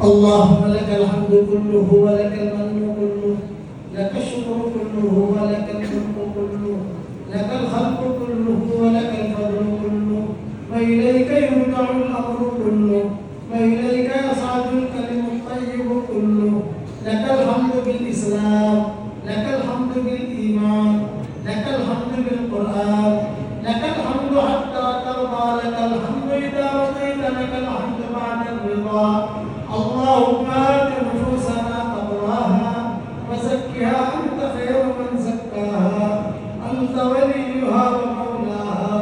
اللهم لك الحمد كله ولك المن كله، لك الشكر كله ولك الملك كله، لك الخلق كله ولك الفضل كله، وإليك يرجع الأمر كله، وإليك يصعد الكلم الطيب كله. لك الحمد بالإسلام، لك الحمد بالإيمان، لك الحمد بالقرآن، لك الحمد حتى ترضى، لك الحمد إذا رضيت، لك الحمد بعد الرضا. اللهم آت نفوسنا تقواها وزكها أنت خير من زكاها، أنت وليها ومولاها.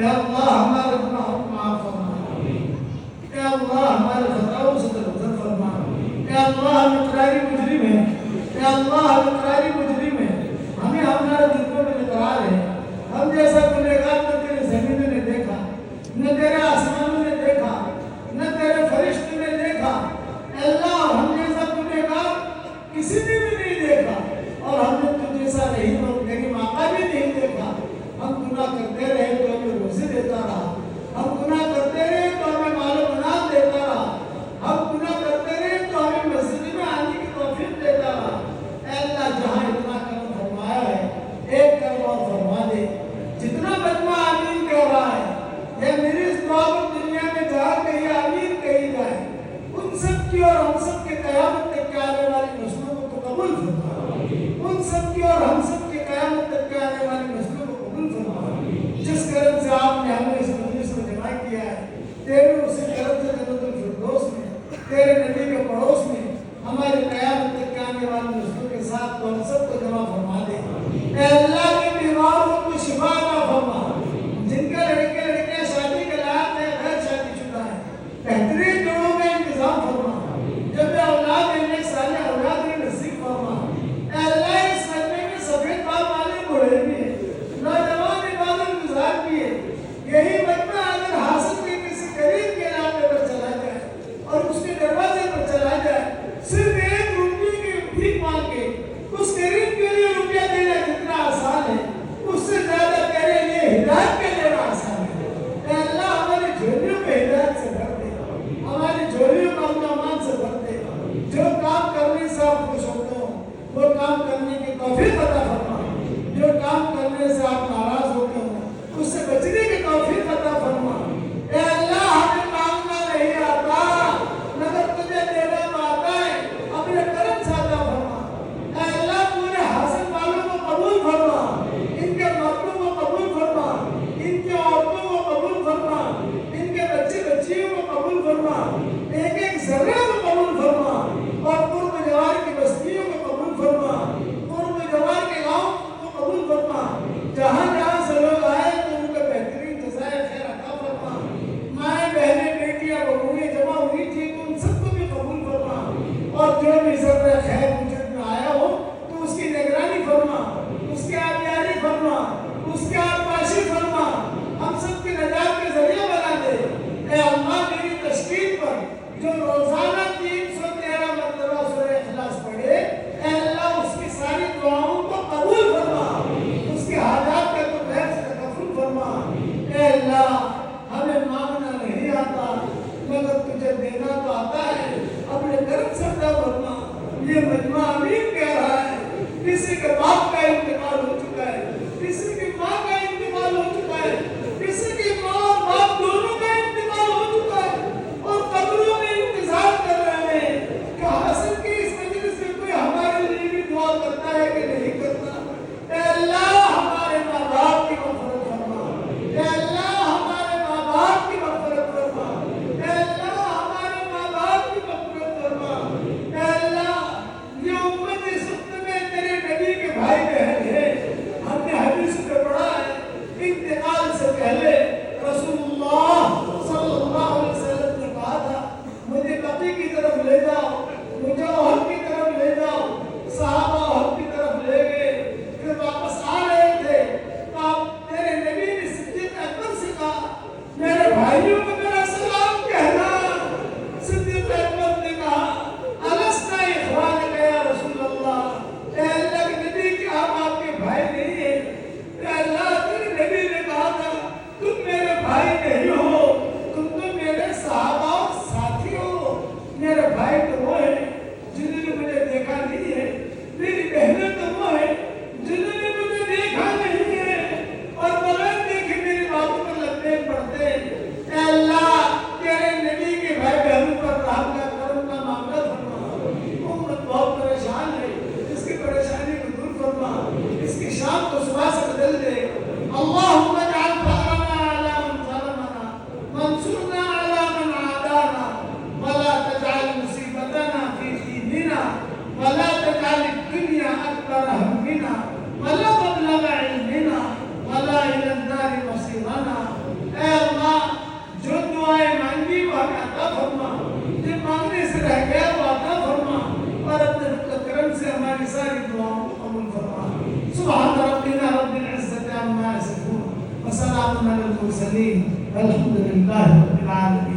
يا الله ہمارے گناہوں کو معاف فرما، یا اللہ ہمارے خطاؤں سے درگزر فرما. یا اللہ ہم اقراری مجرم ہیں، یا اللہ ہم اقراری مجرم ہیں، ہمیں ہمارے دلوں میں اقرار ہے ہم جیسا گنہگار نہ تیرے زمینوں نے دیکھا، نہ تیرے آسمانوں نے دیکھا، نہ تیرے فرشتوں نے دیکھا. اللہ ہم جیسا گنہگار کسی نے بھی نہیں دیکھا، اور ہم نے تو جیسا رحیم اور کریم آقا بھی نہیں دیکھا. ہم گناہ کرتے رہے تو ہمیں روزی دیتا رہا، ہم گناہ کرتے رہے تو ہمیں مال و بنات دیتا رہا، ہم گناہ کرتے رہے تو ہمیں مسجد میں آنے کی توفیق دیتا رہا. اے اللہ جہاں اتنا کرم فرمایا ہے ایک کرم اور فرما دے. جتنا مجمع آمین کہہ رہا ہے یا میری اس دعا کو دنیا میں جہاں کہیں آمین کہی جائے، ان سب کی اور ہم سب کے قیامت تک کے آنے والی نسلوں کو تو قبول فرما. ان سب کی اور ہم سب کے قیامت تک کے آنے والی نسلوں کو قبول فرما. جس کرم سے آپ نے ہمیں اس مجلس میں جمع کیا ہے، تیرے اسی کرم سے جنت الفردوس میں تیرے نبی کے پڑوس میں ہمارے قیامت تک کے آنے والی نسلوں کے ساتھ تو ہم سب کو جمع فرما دے. اے اللہ کے بیماروں کو شفا عطا فرما. جن کے لڑکیاں شادی کے لائق ہیں، غیر شادی شدہ ہیں، بہترین جوڑوں کا انتظام فرما. جب اولاد دینے سارے اولاد نے نصیب فرما. اے اللہ اس مجمع میں سفید بال والے بوڑھے بھی ہیں، نوجوان عبادت گزار بھی ہیں. یہی مجمع اگر حاصل کے کسی غریب کے علاقے پر چلا جائے اور اس کے دروازے پر چلا جائے، صرف ایک روپیے کی بھیک مانگ کے اس غریب کے لیے روپیہ دینا جتنا آسان ہے، اس سے زیادہ تیرے لیے ہدایت کے لینا آسان ہے. اے اللہ ہماری جھولیوں کو ہدایت سے بھر دے، ہماری جھولیوں کو امن و امان سے بھر دے. جو کام کرنے سے آپ خوش ہوتے ہو وہ کام کرنے کی توفیق عطا فرما. جو کام کرنے سے آپ ناراض ہوتے ہو اس سے بچنے کی توفیق عطا فرما. اے اللہ ہمیں مانگنا نہیں آتا مگر تجھے دینا تو آتا ہے، اپنے کرم سے عطا فرما. اے اللہ پورے حاصل والوں کو قبول فرما، ان کے مردوں کو قبول فرما، ان کی عورتوں کو قبول فرما، ان کے بچے بچیوں کو قبول فرما، ایک ایک ذرے کو قبول فرما، اور قرب جوار کی بستیوں کو قبول فرما، قرب جوار کے گاؤں کو قبول فرما. جہاں جہاں سے لوگ آئے تو ان کو بہترین جزائے خیر عطا فرما. مائیں بہنیں بیٹیاں بہویں جمع ہوئی تھی تو ان سب کو بھی قبول فرما، اور جو بھی ذرہ خیر وجود میں آیا ہو تو اس کی نگرانی فرما، اس کی آبیاری فرما، اس کی آبپاشی فرما، ہم سب کی نجات کے ذریعہ بنا دے. اے اللہ میری تشکیل پر جو روزانہ 313 مرتبہ سورہ اخلاص پڑھے، اے اللہ اس کی ساری دعاؤں کو قبول فرما، اس کے حاجات کا تو غیب سے تکفل فرما. اے اللہ ہمیں مانگنا نہیں آتا مگر تجھے دینا تو آتا ہے، اپنے کرم سے عطا فرما. یہ مجمع آمین کہہ رہا ہے. کسی کے باپ کا انتقال ہو چکا ہے، کسی کی ماں کا انتقال ہو چکا ہے، کسی کی ماں اور باپ دونوں کا انتقال ہو چکا ہے، اور قبروں میں انتظار کر رہے ہیں کہ حاصل کی اس مجلس میں کوئی ہمارے لیے بھی دعا کرتا ہے کہ نہیں کرتا. اے اللہ ہمارے ماں باپ کی مغفرت فرما. اے اللہ ہمارے ماں باپ کی مغفرت فرما. اے اللہ ہمارے ماں باپ کی مغفرت فرما. اے اللہ یہ امت اس وقت میں تیرے نبی کے بھائی بہن ہے. ہم نے حدیث میں پڑھا ہے انتقال سے پہلے رسول اللہ صلی اللہ علیہ وسلم نے کہا تھا مجھے بقیع کی طرف لے جاؤ، مجھے احد کی طرف لے جاؤ. صحابہ احد کی طرف لے گئے، پھر واپس آ رہے تھے تو آپ تیرے نبی نے صدیق اکبر سے کہا میرے بھائیوں کو میرا سلام کہنا. صدیق اکبر نے کہا السنا اخوانک یا رسول اللہ. اے اللہ کے نبی کیا ہم آپ کے بھائی نہیں ہیں؟ اے اللہ تیرے نبی نے کہا تھا تم میرے بھائی نہیں ہو، تم تو میرے صحابہ اور ساتھی ہو، میرے میرے بھائی تو وہ ہیں جنہوں نے مجھے دیکھا نہیں ہے، میری بہنیں تو وہ ہیں جنہوں نے مجھے دیکھا نہیں ہے اور بغیر دیکھے میری باتوں پر لبیک پڑھتے ہیں۔ اے اللہ تیرے نبی کے بھائی بہنوں پر رحم کا کرم کا معاملہ فرما۔ امت بہت پریشان ہے، اس کی پریشانی کو دور فرما، اس کی شام کو صبح سے بدل دے۔ اللہم اجعل فقرنا علی من ظلمنا وانصرنا علی من عادانا ولا تجعل مصیبتنا فی دیننا ولا تجعل الدنیا اکبر ہمنا ولا مبلغ علمنا ولا الی النار مصیرنا۔ اے اللہ جو دعائیں مانگی وہ ہمیں عطا فرما، جو مانگنے سے رہ گیا وہ عطا فرما، اور اپنے کرم سے ہماری ساری دعاؤں کو قبول فرما۔ سبحان ربنا رب العزة عما يصفون وسلام على المرسلين والحمد لله رب العالمين۔